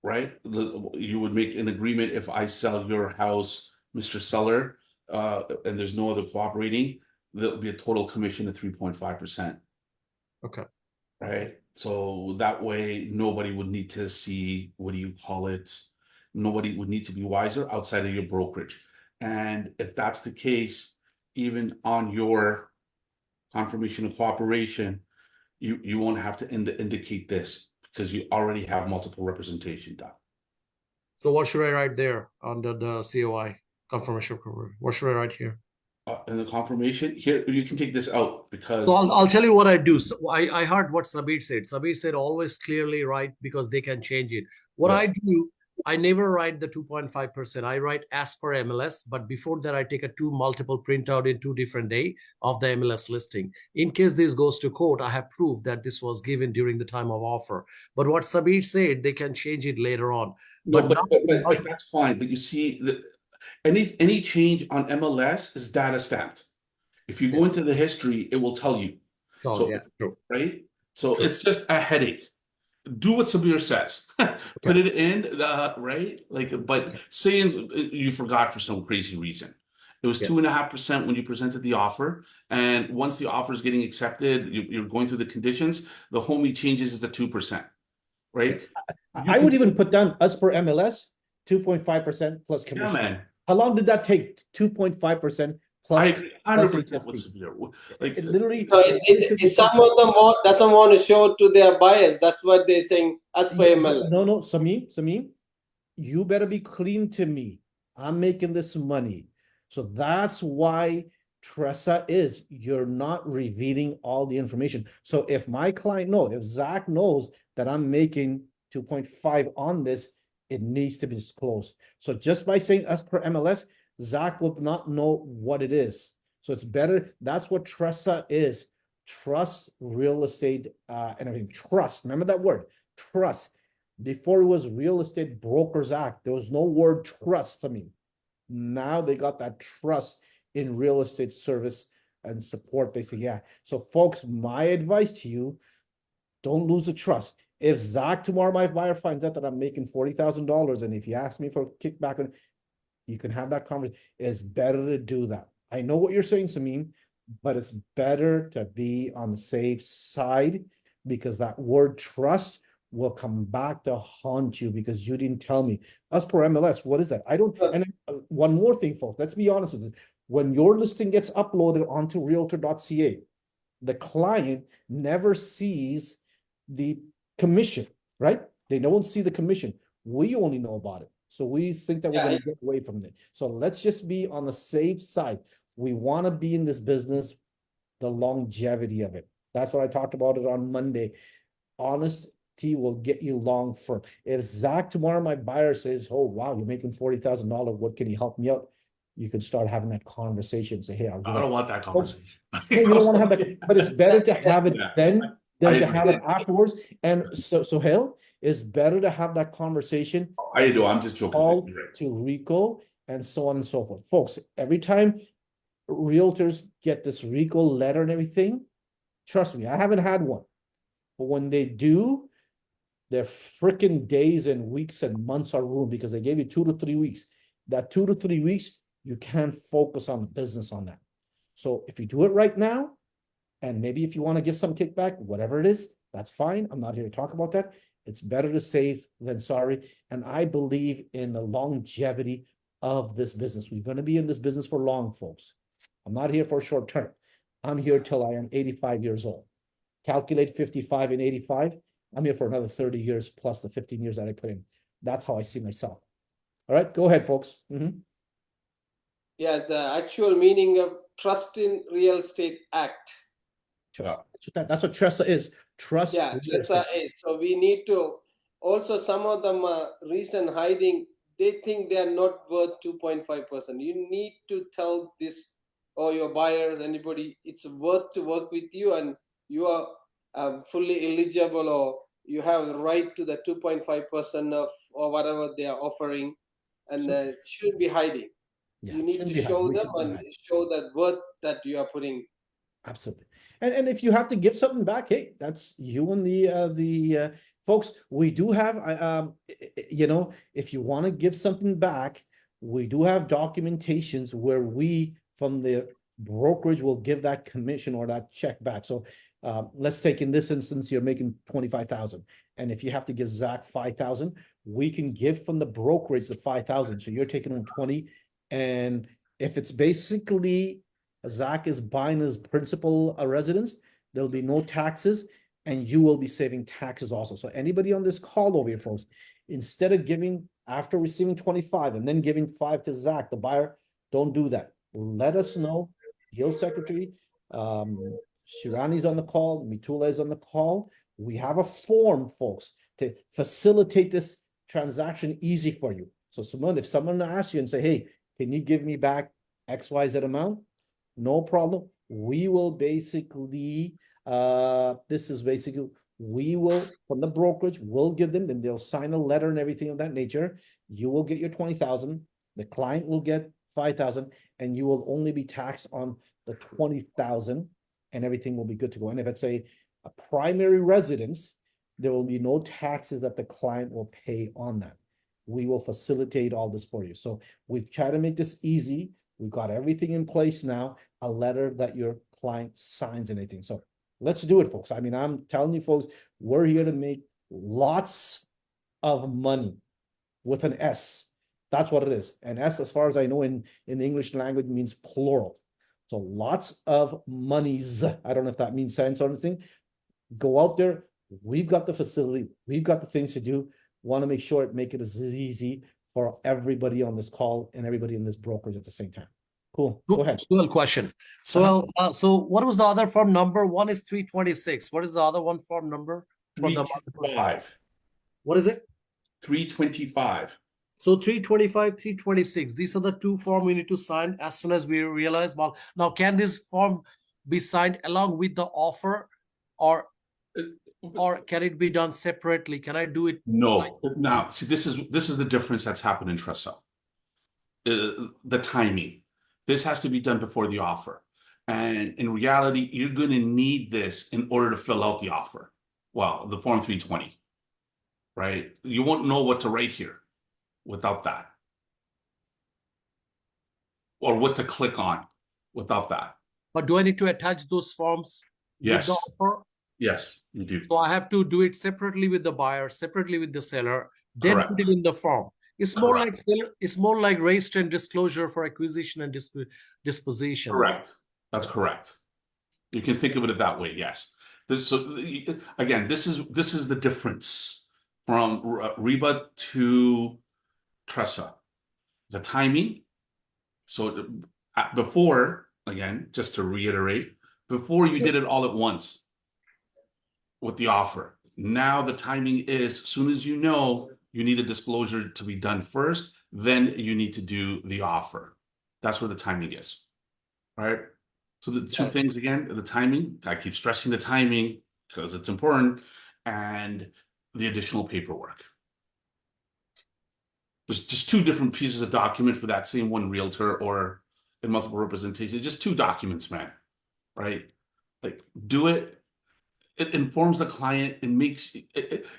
Right? You would make an agreement if I sell your house, Mr. Seller, and there's no other cooperating, there'll be a total commission of 3.5%. Okay. Right? So that way, nobody would need to see, what do you call it? Nobody would need to be wiser outside of your brokerage. And if that's the case, even on your confirmation of cooperation, you won't have to indicate this because you already have multiple representation done. So what should I write there under the COI confirmation of cooperation? What should I write here? In the confirmation here, you can take this out because So I'll tell you what I do. So I heard what Sabir said. Sabir said always clearly write because they can change it. What Yeah. I do, I never write the 2.5%. I write as per MLS, but before that, I take a two multiple printout in 2 different day of the MLS listing. In case this goes to court, I have proof that this was given during the time of offer. But what Sabir said, they can change it later on. no, But but, now- but that's fine. But you see, any change on MLS is data stamped. If you go into the history, it will tell you. Oh, So, yeah, true. right? So True. it's just a headache. Do what Sabir says. Put it in the right, like. But saying you forgot for some crazy reason, it was Yeah. 2.5% when you presented the offer, and once the offer is getting accepted, you're going through the conditions. The homie changes is the 2%, right? You I would can- even put down as per MLS, 2.5% plus Yeah, commission. man. How long did that take? 2.5% plus. I agree 100% plus with HST. Sabir. Like It literally. No, some of them doesn't want to show to their buyers. That's what they're saying as per MLS. No, Samim, you better be clean to me. I'm making this money. So that's why Tressa is, you're not revealing all the information. So if my client if Zach knows that I'm making 2.5 on this, it needs to be disclosed. So just by saying as per MLS, Zach will not know what it is. So it's better. That's what Tressa is. Trust real estate and everything. Trust. Remember that word. Trust. Before it was Real Estate Brokers Act, there was no word trust. I mean, now they got that trust in real estate service and support. Basically, yeah. So, folks, my advice to you: don't lose the trust. If Zach tomorrow, my buyer, finds out that I'm making $40,000, and if he asks me for a kickback, you can have that conversation. It's better to do that. I know what you're saying, Samim, but it's better to be on the safe side because that word trust will come back to haunt you because you didn't tell me. As per MLS, what is that? I don't. And one more thing, folks, let's be honest with it. When your listing gets uploaded onto realtor.ca, the client never sees the commission, right? They don't see the commission. We only know about it. So we think that we're going to get away from it. So let's just be on the safe side. We want to be in this business, the longevity of it. That's what I talked about it on Monday. Honesty will get you long firm. If Zach tomorrow, my buyer says, "Oh wow, you're making $40,000. What can you help me out?" You can start having that conversation. Say, "Hey, I don't want that conversation. you don't want to have that, but it's better to have it Yeah. then than I to agree. have it afterwards." And so Hale, it's better to have that conversation I do. I'm just joking. all You're right. to RICO and so on and so forth. Folks, every time realtors get this RICO letter and everything, trust me, I haven't had one. But when they do, their freaking days and weeks and months are ruined because they gave you 2 to 3 weeks. That 2 to 3 weeks, you can't focus on the business on that. So if you do it right now, and maybe if you want to give some kickback, whatever it is, that's fine. I'm not here to talk about that. It's better to save than sorry. And I believe in the longevity of this business. We're going to be in this business for long, folks. I'm not here for short term. I'm here till I am 85 years old. Calculate 55 and 85. I'm here for another 30 years plus the 15 years that I put in. That's how I see myself. All right, go ahead, folks. Yes, the actual meaning of Trust in Real Estate Act. That's what Tressa is. Trust. Yeah, real Tressa estate. is. So we need to also, some of them reason hiding, they think they are not worth 2.5%. You need to tell this or your buyers, anybody, it's worth to work with you and you are fully eligible or you have the right to the 2.5% of or whatever they are offering, and shouldn't be hiding. Yeah, You need shouldn't to be show hiding. We them shouldn't be and hiding. show that worth that you are putting. Absolutely. And if you have to give something back, hey, that's you and the folks. We do have if you want to give something back, we do have documentations where we from the brokerage will give that commission or that check back. So let's take in this instance, you're making 25,000. And if you have to give Zach 5,000, we can give from the brokerage the 5,000. So you're taking on 20. And if it's basically Zach is buying his principal residence, there'll be no taxes and you will be saving taxes also. So anybody on this call over here, folks, instead of giving after receiving 25 and then giving 5 to Zach, the buyer, don't do that. Let us know. Deal secretary, Shirani's on the call, Mitula is on the call. We have a form, folks, to facilitate this transaction easy for you. So Simone, if someone asks you and say, hey, can you give me back XYZ amount? No problem. We will basically, this is basically, we will, from the brokerage, we'll give them, then they'll sign a letter and everything of that nature. You will get your 20,000. The client will get 5,000 and you will only be taxed on the 20,000 and everything will be good to go. And if it's a primary residence, there will be no taxes that the client will pay on that. We will facilitate all this for you. So we've tried to make this easy. We've got everything in place now, a letter that your client signs and anything. So let's do it, folks. I mean, I'm telling you, folks, we're here to make lots of money with an S. That's what it is. And S, as far as I know, in the English language means plural. So lots of monies. I don't know if that means sense or anything. Go out there. We've got the facility. We've got the things to do. Want to make sure it make it as easy for everybody on this call and everybody in this brokerage at the same time. Cool. Go ahead. Suel question. So, so what was the other form number? One is 326. What is the other one form number? For the 325. what is it? 325. So 325, 326. These are the two forms we need to sign as soon as we realize. Well, now can this form be signed along with the offer, or can it be done separately? Can I do it? No. Now, see, this is the difference that's happened in Trusso. The timing. This has to be done before the offer. And in reality, you're going to need this in order to fill out the offer. Well, the Form 320, right? You won't know what to write here without that. Or what to click on without that. But do I need to attach those forms Yes. with the offer? Yes, you do. So I have to do it separately with the buyer, separately with the seller, then Correct. put it in the form. It's more Correct. like seller, it's more like register and disclosure for acquisition and disposition. Correct. That's correct. You can think of it that way. Yes. This again. This is the difference from Reba to Tressa. The timing. So before, again, just to reiterate, before you did it all at once with the offer. Now the timing is as soon as you know you need a disclosure to be done first, then you need to do the offer. That's where the timing is, right? So the two things again, the timing, I keep stressing the timing because it's important, and the additional paperwork. There's just two different pieces of document for that same one realtor or in multiple representation, just two documents, man, right? Like do it. It informs the client and makes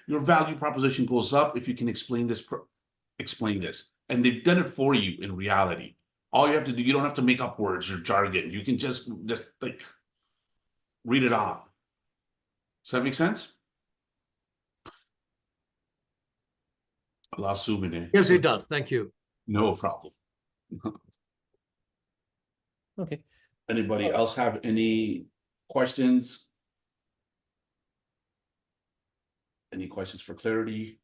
your value proposition goes up if you can explain this, and they've done it for you in reality. All you have to do, you don't have to make up words or jargon. You can just like read it off. Does that make sense? Yes, it does. Thank you. No problem. Okay. Anybody else have any questions? Any questions for clarity?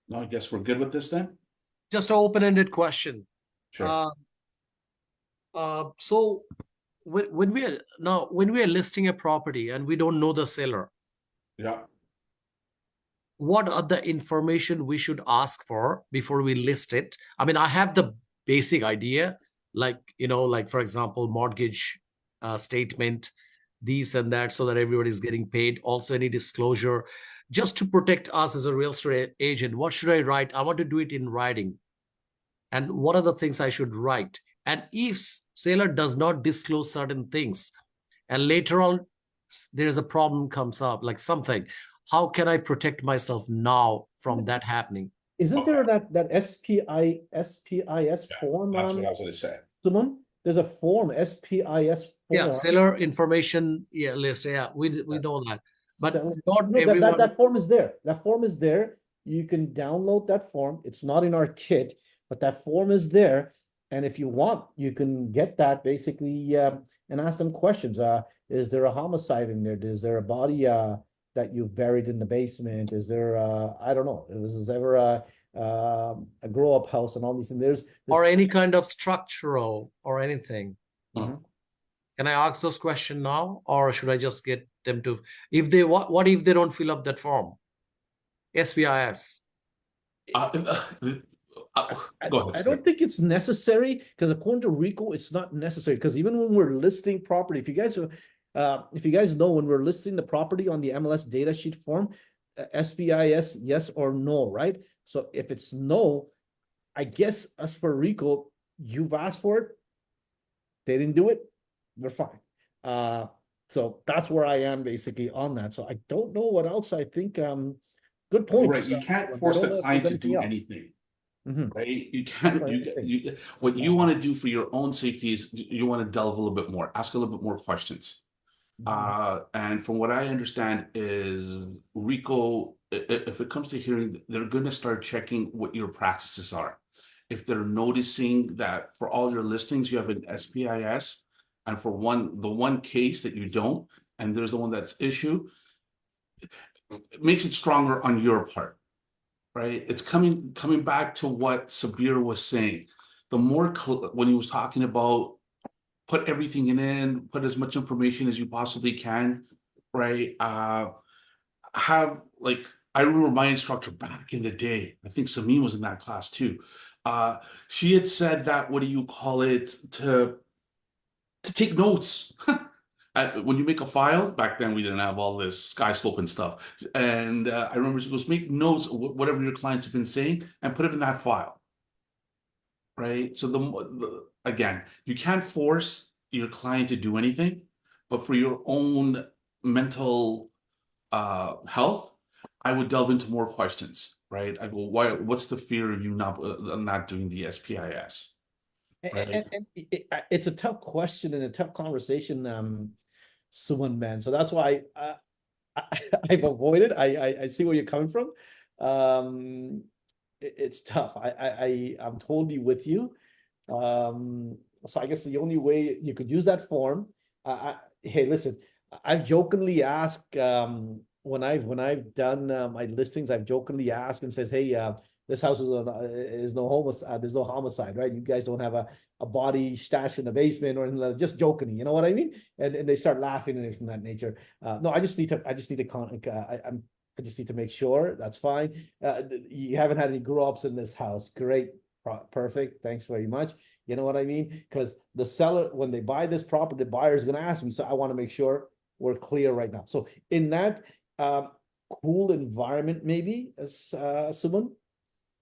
No, I guess we're good with this then? Just an open-ended question. Sure. So when we are listing a property and we don't know the seller, Yeah. what are the information we should ask for before we list it? I mean, I have the basic idea, like, like for example, mortgage statement, these and that, so that everybody's getting paid. Also any disclosure, just to protect us as a real estate agent. What should I write? I want to do it in writing. And what are the things I should write? And if seller does not disclose certain things, and later on there's a problem comes up, like something, how can I protect myself now from that happening? Isn't there that SPIS form? That's what I was going to say. Simon, there's a form, SPIS form. Yeah, seller information list. Yeah, we know that. But So- not No, everyone. that form is there. That form is there. You can download that form. It's not in our kit, but that form is there. And if you want, you can get that basically and ask them questions. Is there a homicide in there? Is there a body that you've buried in the basement? Is there I don't know. Was there ever a grow up house and all these things? There's Or any kind of structural or anything. Mhm. Can I ask those questions now, or should I just get them to? If they what if they don't fill up that form? SBIS. Uh, go ahead. I Sir. don't think it's necessary because according to RICO, it's not necessary because even when we're listing property, if you guys know when we're listing the property on the MLS data sheet form, SBIS yes or no, right? So if it's no, I guess as per RICO, you've asked for it, they didn't do it, they're fine. So that's where I am basically on that. So I don't know what else I think. Good point. Right, you can't force the client to do anything. Mhm. Right? You can't, Right, you, okay. you, what you want to do for your own safety is you want to delve a little bit more, ask a little bit more questions. And from what I understand is RICO, if it comes to hearing, they're going to start checking what your practices are. If they're noticing that for all your listings, you have an SPIS, and for the one case that you don't, and there's the one that's issued, it makes it stronger on your part. Right? It's coming back to what Sabir was saying. The more when he was talking about put everything in, put as much information as you possibly can, right? Have like I remember my instructor back in the day. I think Samin was in that class too. She had said that what do you call it to take notes. When you make a file, back then we didn't have all this sky slope and stuff. And I remember she goes, make notes, whatever your clients have been saying, and put it in that file. Right. So again, you can't force your client to do anything, but for your own mental health, I would delve into more questions. Right. I go, what's the fear of you not doing the SPIS? Right. And it's a tough question and a tough conversation, Suman, man. So that's why I've avoided. I see where you're coming from. It's tough. I'm totally with you. So I guess the only way you could use that form. Hey, listen, I've jokingly asked when I've done my listings, I've jokingly asked and says, hey, this house is no homicide. There's no homicide, right? You guys don't have a body stashed in the basement or in just jokingly, you know what I mean? And they start laughing and things of that nature. No, I just need to I just need to make sure that's fine. You haven't had any grow ups in this house. Great, perfect. Thanks very much. You know what I mean? Because the seller, when they buy this property, the buyer is going to ask me. So I want to make sure we're clear right now. So in that cool environment, maybe, Suman,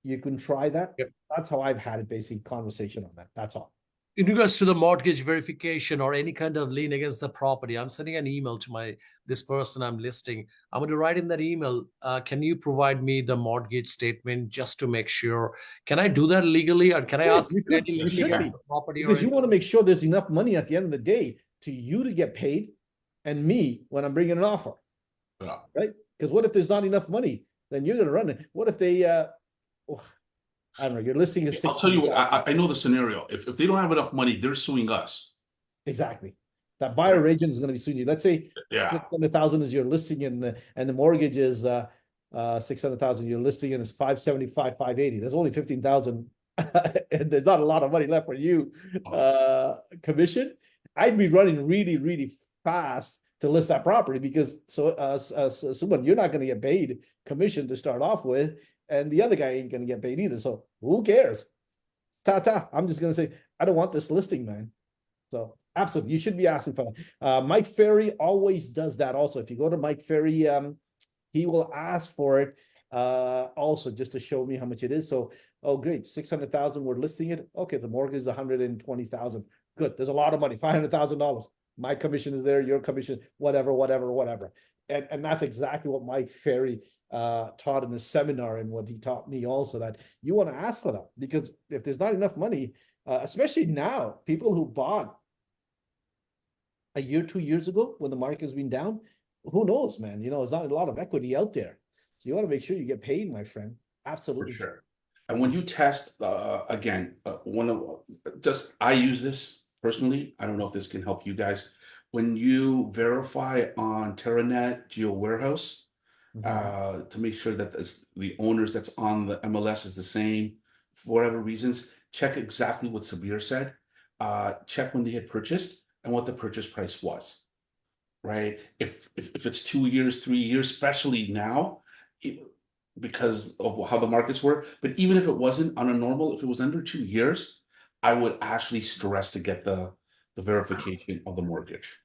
you can try that. Yep. That's how I've had a basic conversation on that. That's all. In regards to the mortgage verification or any kind of lien against the property, I'm sending an email to this person I'm listing. I'm going to write in that email, can you provide me the mortgage statement just to make sure? Can I do that legally, or can I ask You could, any you lien should against be, the property? because you want to make sure there's enough money at the end of the day to you to get paid and me when I'm bringing an offer. Yeah. Right? Because what if there's not enough money? Then you're going to run it. What if they, I don't know, your listing is I'll tell you what, 600,000. I know the scenario. If they don't have enough money, they're suing us. Exactly. That buyer agent is going to be suing you. Let's say Yeah. 600,000 is your listing and the mortgage is 600,000. Your listing and it's 575, 580. There's only 15,000 and there's not a lot of money left for you commission. I'd be running really, really fast to list that property because someone you're not going to get paid commission to start off with, and the other guy ain't going to get paid either. So who cares? Ta. I'm just going to say I don't want this listing, man. So absolutely, you should be asking for that. Mike Ferry always does that. Also, if you go to Mike Ferry, he will ask for it also just to show me how much it is. So, oh great, 600,000. We're listing it. Okay, the mortgage is 120,000. Good. There's a lot of money. $500,000. My commission is there. Your commission, whatever. And that's exactly what Mike Ferry taught in the seminar, and what he taught me also, that you want to ask for that, because if there's not enough money, especially now, people who bought a year, 2 years ago when the market has been down, who knows, man? You know, there's not a lot of equity out there. So you want to make sure you get paid, my friend. For Absolutely. sure. And when you test, again, I use this personally. I don't know if this can help you guys. When you verify on Terranet Geo Warehouse, Mhm. to make sure that the owners that's on the MLS is the same, for whatever reasons, check exactly what Sabir said. Check when they had purchased and what the purchase price was, right? If it's 2 years, 3 years, especially now, it, because of how the markets were. But even if it wasn't on a normal, if it was under 2 years, I would actually stress to get the verification of the mortgage.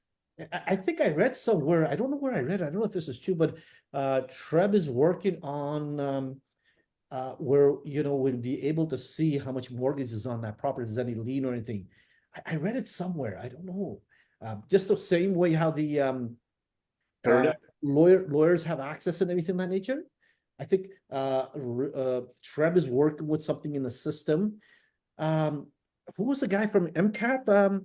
I think I read somewhere, I don't know where I read, I don't know if this is true, but Treb is working on where, you know, we'll be able to see how much mortgage is on that property, if there's any lien or anything. I read it somewhere, I don't know. Just the same way how the Terranet? lawyers have access and everything of that nature. I think Treb is working with something in the system. Who was the guy from MCAP,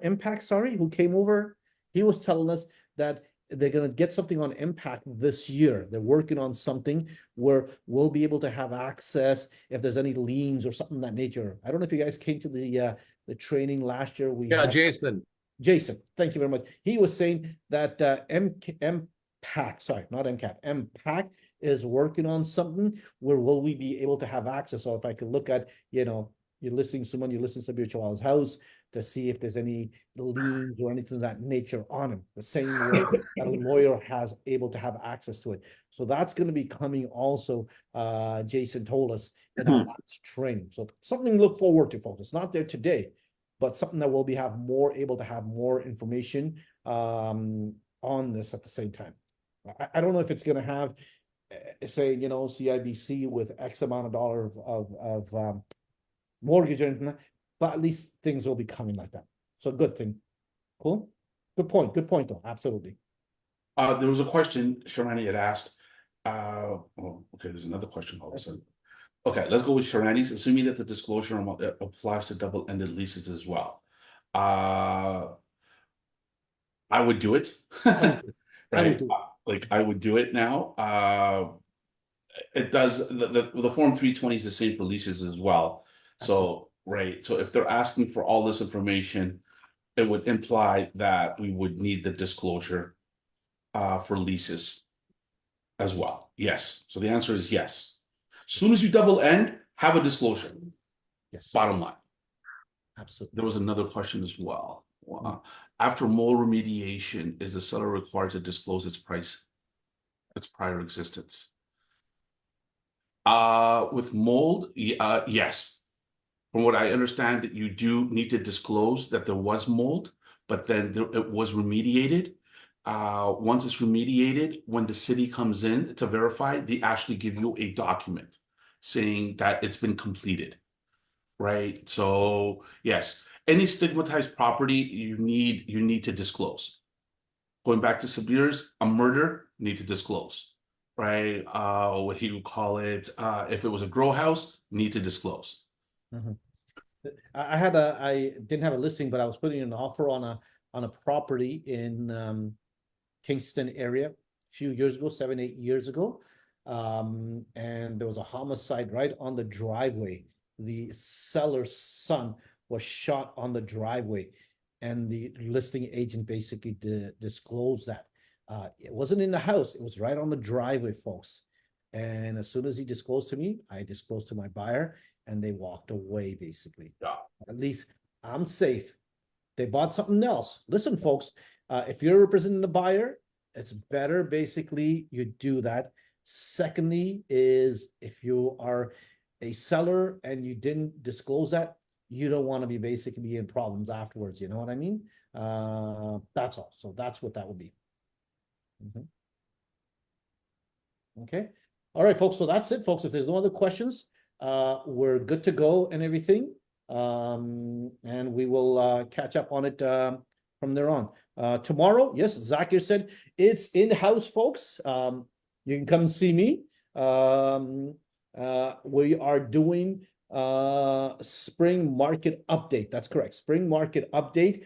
Impact, sorry, who came over? He was telling us that they're gonna get something on Impact this year. They're working on something where we'll be able to have access if there's any liens or something of that nature. I don't know if you guys came to the training last year. We Yeah, had Jason. Jason, thank you very much. He was saying that MPAC, sorry, not MCAP, MPAC is working on something where will we be able to have access? So if I could look at, you know, you're listing someone, you listen to Sabir Chawal's house to see if there's any liens or anything of that nature on him, the same way that a lawyer has able to have access to it. So that's going to be coming also, Jason told us in our last training. So something to look forward to, folks. It's not there today, but something that we'll be able to have more information on this at the same time. I don't know if it's going to have, say, you know, CIBC with X amount of dollar of mortgage or anything, but at least things will be coming like that. So good thing. Cool. Good point. Good point, though. Absolutely. There was a question Sharani had asked. Okay, there's another question all of a sudden. Okay, let's go with Sharani's, assuming that the disclosure applies to double-ended leases as well. I would do it. I Right? would do it. Like I would do it now. It does the Form 320 is the same for leases as well. So, right. So if they're asking for all this information, it would imply that we would need the disclosure for leases as well. Yes. So the answer is yes. Soon as you double end, have a disclosure. Yes. Bottom line. Absolutely. There was another question as well. After mold remediation, is the seller required to disclose its prior existence? With mold, yes. From what I understand, that you do need to disclose that there was mold, but then it was remediated. Once it's remediated, when the city comes in to verify, they actually give you a document saying that it's been completed, right? So yes, any stigmatized property you need to disclose. Going back to Sabir's, a murder, need to disclose, right? What he would call it, if it was a grow house, need to disclose. Mhm. I didn't have a listing, but I was putting an offer on a property in Kingston area a few years ago, 7, 8 years ago. And there was a homicide right on the driveway. The seller's son was shot on the driveway, and the listing agent basically disclosed that. It wasn't in the house, it was right on the driveway, folks. And as soon as he disclosed to me, I disclosed to my buyer, and they walked away basically. Yeah. At least I'm safe. They bought something else. Listen, folks, if you're representing the buyer, it's better basically you do that. Secondly, is if you are a seller and you didn't disclose that, you don't want to be basically in problems afterwards. You know what I mean? That's all. So that's what that would be. Mhm. Okay. All right, folks. So that's it, folks. If there's no other questions, we're good to go and everything. And we will catch up on it from there on. Tomorrow, yes, Zakir said it's in-house, folks. You can come see me. We are doing spring market update. That's correct. Spring market update.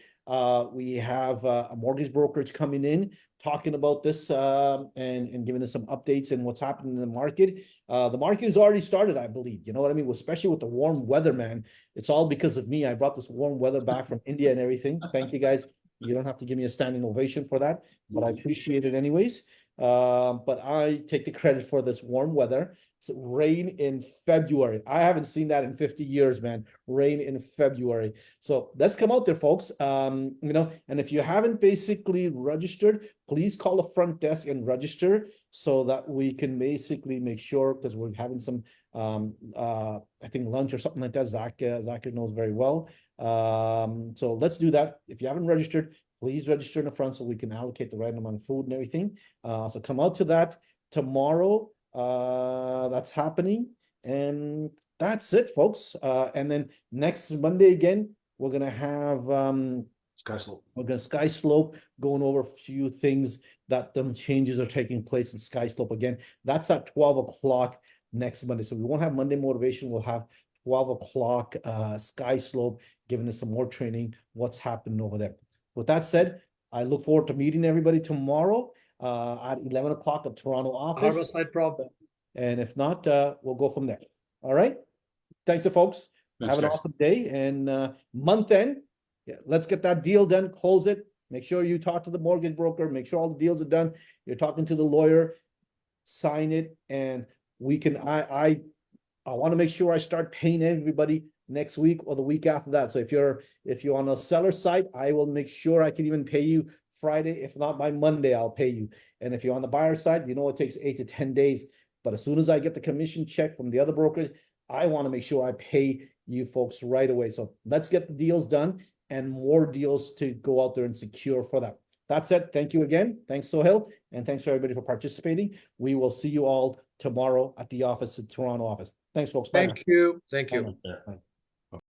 We have a mortgage brokerage coming in talking about this and giving us some updates and what's happening in the market. The market has already started, I believe. You know what I mean? Especially with the warm weather, man. It's all because of me. I brought this warm weather back from India and everything. Thank you guys. You don't have to give me a standing ovation for that, but I appreciate it anyways. But I take the credit for this warm weather. It's rain in February. I haven't seen that in 50 years, man. Rain in February. So let's come out there, folks. You know, and if you haven't basically registered, please call the front desk and register so that we can basically make sure, because we're having some I think lunch or something like that. Zach knows very well. So let's do that. If you haven't registered, please register in the front so we can allocate the right amount of food and everything. So come out to that tomorrow. That's happening. And that's it, folks. And then next Monday again, we're gonna have Sky Slope. we're gonna Sky Slope going over a few things that them changes are taking place in Sky Slope again. That's at 12 o'clock next Monday. So we won't have Monday motivation. We'll have 12 o'clock Sky Slope giving us some more training, what's happening over there. With that said, I look forward to meeting everybody tomorrow at 11 o'clock at Toronto office. Harborside problem. And if not, we'll go from there. All right. Thanks, folks. Thanks, Have an guys. awesome day and month end. Yeah, let's get that deal done. Close it. Make sure you talk to the mortgage broker. Make sure all the deals are done. You're talking to the lawyer. Sign it, and we can. I want to make sure I start paying everybody next week or the week after that. So if you're on a seller side, I will make sure I can even pay you Friday. If not by Monday, I'll pay you. And if you're on the buyer side, you know it takes 8 to 10 days. But as soon as I get the commission check from the other brokers, I want to make sure I pay you folks right away. So let's get the deals done and more deals to go out there and secure for that. That's it. Thank you again. Thanks, Sohail. And thanks for everybody for participating. We will see you all tomorrow at the office, at Toronto office. Thanks, folks. Bye now. Thank you. Thank Bye you. now. Yeah. Bye.